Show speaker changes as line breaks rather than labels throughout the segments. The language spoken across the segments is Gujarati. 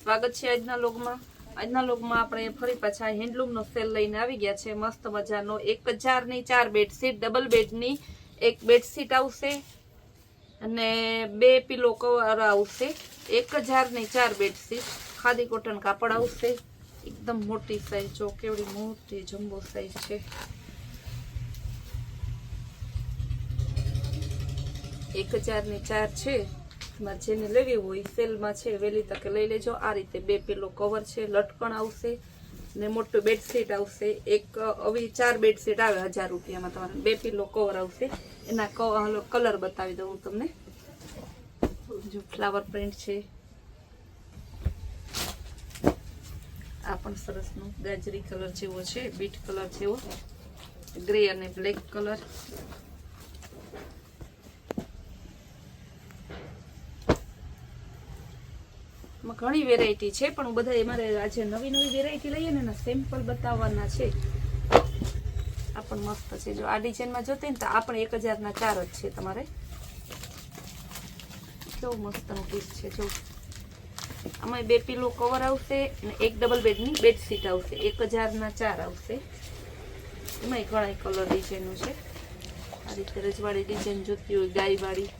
સ્વાગત છે આજના લોગમાં। આજના લોગમાં આપણે ફરી પાછા હેન્ડલૂમનો સેલ લઈને આવી ગયા છે। મસ્ત મજાનો 1000 ની 4 બેડશીટ, ડબલ બેડની એક બેડશીટ આવશે અને 2 પિલો કવર આવશે। 1000 ની 4 બેડશીટ, ખાદી કોટન કાપડ આવશે। એકદમ મોટી સાઈઝ, જો કેવડી મોટી જમ્બો સાઈઝ છે। 1000 ની 4 છે। જેને લેવી હોય સેલમાં છે, વહેલી તકે લઈ લેજો। આ રીતે 2 પિલો કવર છે, લટકણ આવશે ને મોટું બેડશીટ આવશે। એક આવી 4 બેડશીટ આવે 1000 રૂપિયામાં, તમારે 2 પિલો કવર આવશે। એના કલર બતાવી દઉં હું તમને। જો ફ્લાવર પ્રિન્ટ છે, આ પણ સરસનો ગાજરી કલર જેવો છે, બીટ કલર જેવો, ગ્રે અને બ્લેક કલર। ઘણી વેરાયટી છે, પણ હું બધા અમારે આજે નવી નવી વેરાયટી લઈએ ને એના સેમ્પલ બતાવવાના છે। આ પણ મસ્ત છે, જો આ ડિઝાઇનમાં જોતી ને તો આ પણ 1000 ના 4 જ છે તમારે। કેવું મસ્તનું પીસ છે, જો આમાં 2 પિલો કવર આવશે અને એક ડબલ બેડની બેડશીટ આવશે। 1000 ના 4 આવશે। એમાં ઘણા કલર ડિઝાઇનો છે। આ રીતે રજવાડી ડિઝાઇન જોતી હોય, ગાયવાળી,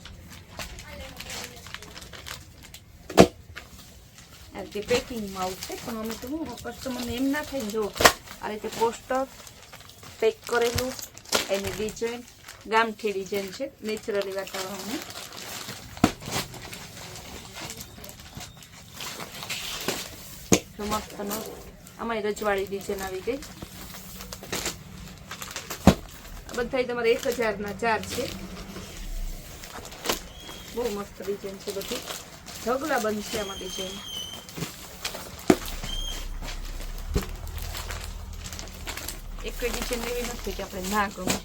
આ રીતે પેકિંગમાં આવશે। પણ અમે તો હું કસ્ટમરને એમ ના થાય, જો આ રીતે પોસ્ટર પેક કરેલું, એની ડિઝાઇન ગામઠી ડિઝાઇન છે, નેચરલી વાતાવરણની। મસ્તનો આમાં રજવાડી ડિઝાઇન આવી ગઈ। આ બધા તમારે 1000 ના 4 છે। બહુ મસ્ત ડિઝાઇન છે, બધી ઢગલા બંધ છે આમાં ડિઝાઇન। એક ડિઝાઇન એવી નથી કે આપણે ના ગમે,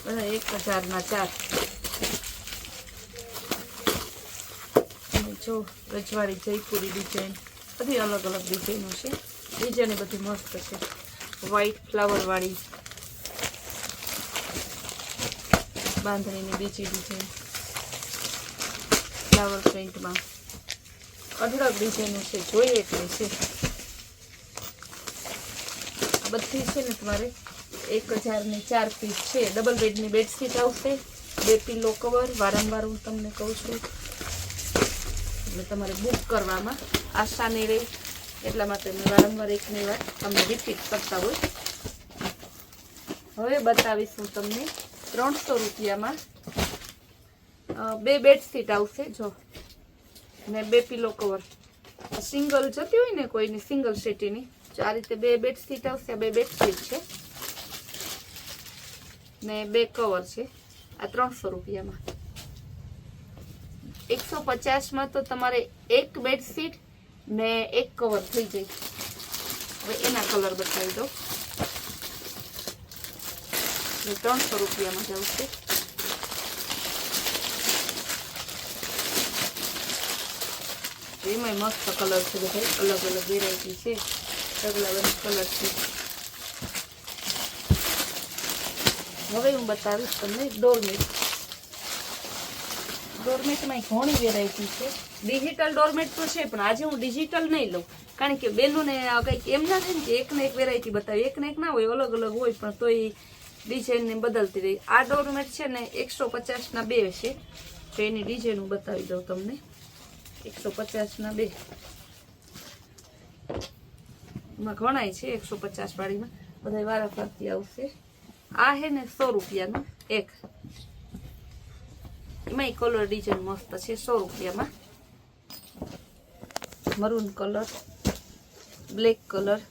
બધા 1000 ના 4। જો રજવાડી જયપુરી ડિઝાઇન, બધી અલગ અલગ ડિઝાઇનો છે। ડિઝાઇન બધી મસ્ત છે, વ્હાઈટ ફ્લાવર વાળી, બાંધણીની બીજી ડિઝાઇન ફ્લાવર પ્રિન્ટમાં, અઢળક ડિઝાઇનો છે, જોઈએ એટલી છે। આ બધી છે ને તમારે 1000 ની 4 પીસ છે। ડબલ બેડની બેડશીટ આવશે, 2 પિલો કવર। વારંવાર હું તમને કહું છું, એટલે તમારે બુક કરવામાં આસાની રહે, એટલા માટે મેં વારંવાર એકની વાત તમને રિપીટ કરતા હોય। હવે બતાવીશું તમને 300 રૂપિયામાં 2 બેડશીટ આવશે, જો ને 2 પિલો કવર। સિંગલ જતી હોય ને કોઈની સિંગલ સેટીની, આ રીતે 2 બેડશીટ આવશે। 2 બેડશીટ છે ને 2 કવર છે। આ 300 રૂપિયામાં। 150માં તો તમારે 1 બેડશીટ ને 1 કવર થઈ જાય। હવે એના કલર બતાવી દો। 300 રૂપિયામાં જ આવશે। એમાં મસ્ત કલર છે, બધા અલગ અલગ વેરાયટી છે, ઢગલા બધા કલર છે। હવે હું બતાવીશ તમને ડોરમેટ। ડોરમેટમાં ઘણી વેરાયટી છે। ડિજિટલ ડોરમેટ તો છે, પણ આજે હું ડિજિટલ નહીં લઉં, કારણ કે બેનોને કંઈક એમ ના થાય ને કે એકને એક વેરાયટી બતાવી, એકને એક ના હોય, અલગ અલગ હોય, પણ તો એ ડિઝાઇનને બદલતી રહી। આ ડોરમેટ છે ને 150 ના 2 છે, તો એની ડિઝાઇન હું બતાવી દઉં તમને। 150 ના 2, એમાં ઘણાય છે 150 વાળીમાં, બધા વારાફરતી આવશે। આ હે ને 100 રૂપિયાનું એક, એમાં કલર ડિઝાઇન મસ્ત છે। 100 રૂપિયામાં મરૂન કલર, બ્લેક કલર,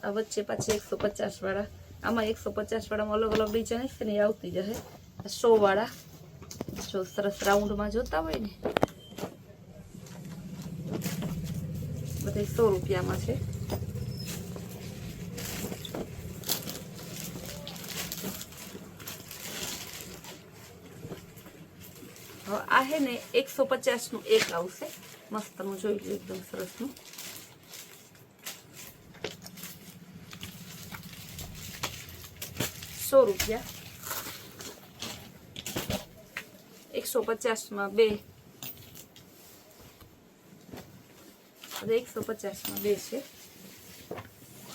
આ વચ્ચે પાછી 150 વાળા। આમાં 150 વાળામાં અલગ અલગ ડિઝાઇન છે ને, એ આવતી જશે। 100 વાળા, જો સરસ રાઉન્ડમાં જોતા હોય ને, બધા 100 રૂપિયામાં છે। હવે આ હે ને 150 નું એક આવશે, મસ્તનું જોઈ લો, એકદમ સરસનું। 100 રૂપિયા। 150માં 2, બધા 150 ના 2 છે.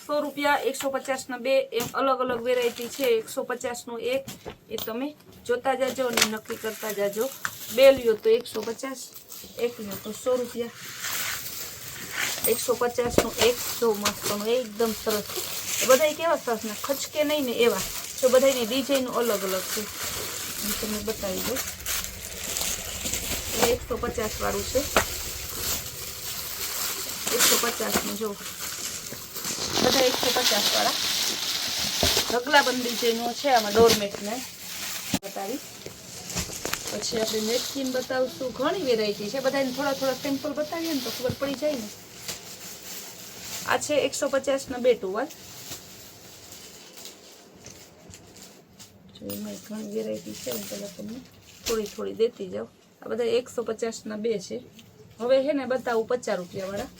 100 રૂપિયા 150 ના 2 એમ અલગ અલગ વેરાયટી છે. 150 નું એક એ તમે જોતા જાજો અને નક્કી કરતા જાજો. 2 લ્યો તો 150, એક લ્યો તો 100 રૂપિયા. 150 નું એક જો મસ્તનું એકદમ સરસ. બધા કેવા સરસ ને ખચકે નહીં ને એવા. જો બધાની ડિઝાઇન અલગ અલગ છે. હું તમને બતાવી દઉં. 150 વાળું છે. 150 નું જો બધા 150 વાળા ઢગલાબંધ ડિઝાઇનો છે. આમાં ડોરમેટ ને બતાવી. પછી આપણે નેપકિન બતાવશું. ઘણી વેરાયટી છે. બધાને થોડા થોડા સેમ્પલ બતાવીએ ને તો ખબર પડી જાય ને. આ છે 150 ના 2 ટુવાલ. જો એમાં ઘણી વેરાયટી છે. હું પહેલાં તમને થોડી થોડી દેતી જાઉં. આ બધા 150 ના 2 છે. હવે છે ને બતાવું 50 રૂપિયા વાળા.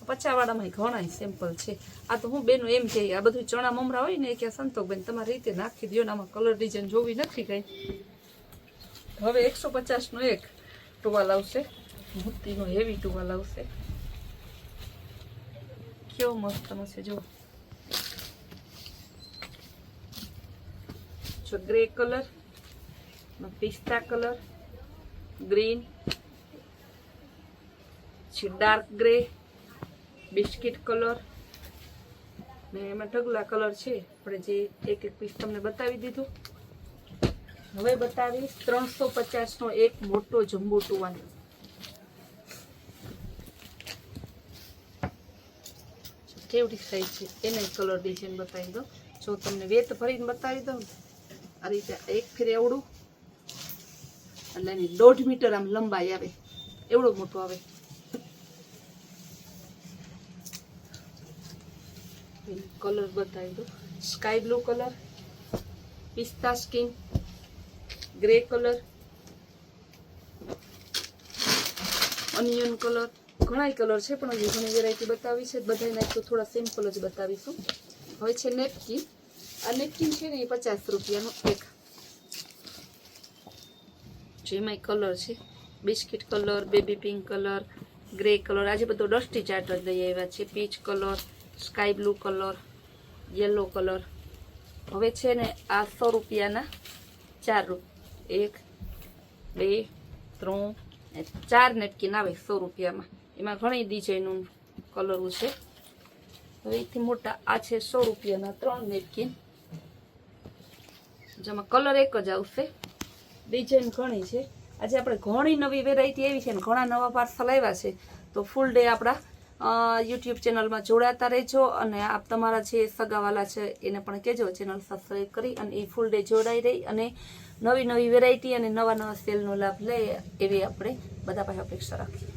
50 વાળામાં ઘણા સેમ્પલ છે. આ તો હું બેનો એમ કહે આ બધું ચણા મમરા હોય ને કે સંતોષબેન તમારી રીતે નાખી દો ને આમાં કલર ડિઝાઇન જોવી નથી કઈ. હવે 150 નો એક ટુવાલ આવશે. મોતીનો હેવી ટુવાલ આવશે. કેવો મસ્તનો છે જો. ગ્રે કલર, પિસ્તા colour, green, dark grey, biscuit colour ને એમાં ઢગલા કલર છે. આપણે જે એક એક પીસ તમને બતાવી દીધું. હવે બતાવીશ 350 નો એક મોટો જમ્બો ટુવાલ. કેવડી સાઈઝ છે એને કલર ડિઝાઇન બતાવી દો. જો તમને વેત ભરીને બતાવી દઉં આ રીતે એક ફેર એવડું એટલે એની 1.5 મીટર આમ લંબાઈ આવે. એવડો મોટો આવે. કલર બતાવી દો. સ્કાય બ્લુ કલર, પિસ્તા skin, grey colour, onion colour. ઘણા કલર છે પણ હજી ઘણી વેરાયટી બતાવી છે. બધાના તો થોડા સિમ્પલ જ બતાવીશું. હવે છે નેપકિન. આ નેપકિન છે ને એ 50 રૂપિયાનું એક. જેમાં કલર છે biscuit colour, baby pink colour, grey colour. આજે બધો ડસ્ટી ચાર્ટ જ લઈ આવ્યા છે. Peach colour, sky blue colour, yellow colour. હવે છે ને આ 100 રૂપિયાના 4 1 2 3 4 નેપકિન આવે 100 રૂપિયામાં. એમાં ઘણી ડિઝાઇનનું કલરો છે. હવે એથી મોટા આ છે 100 રૂપિયાના 3 નેપકિન. જેમાં કલર એક જ આવશે. ડિઝાઇન ઘણી છે. આજે આપણે ઘણી નવી વેરાયટી આવી છે ને ઘણા નવા પાર્સલ આવ્યા છે. તો ફૂલ ડે આપણા યુટ્યુબ ચેનલમાં જોડાતા રહેજો. અને આપ તમારા જે સગાવાલા છે એને પણ કહેજો ચેનલ સબસ્ક્રાઈબ કરી અને એ ફૂલ ડે જોડાઈ રહી અને નવી નવી વેરાયટી અને નવા નવા સેલનો લાભ લે એવી આપણે બધા પાસે અપેક્ષા રાખીએ.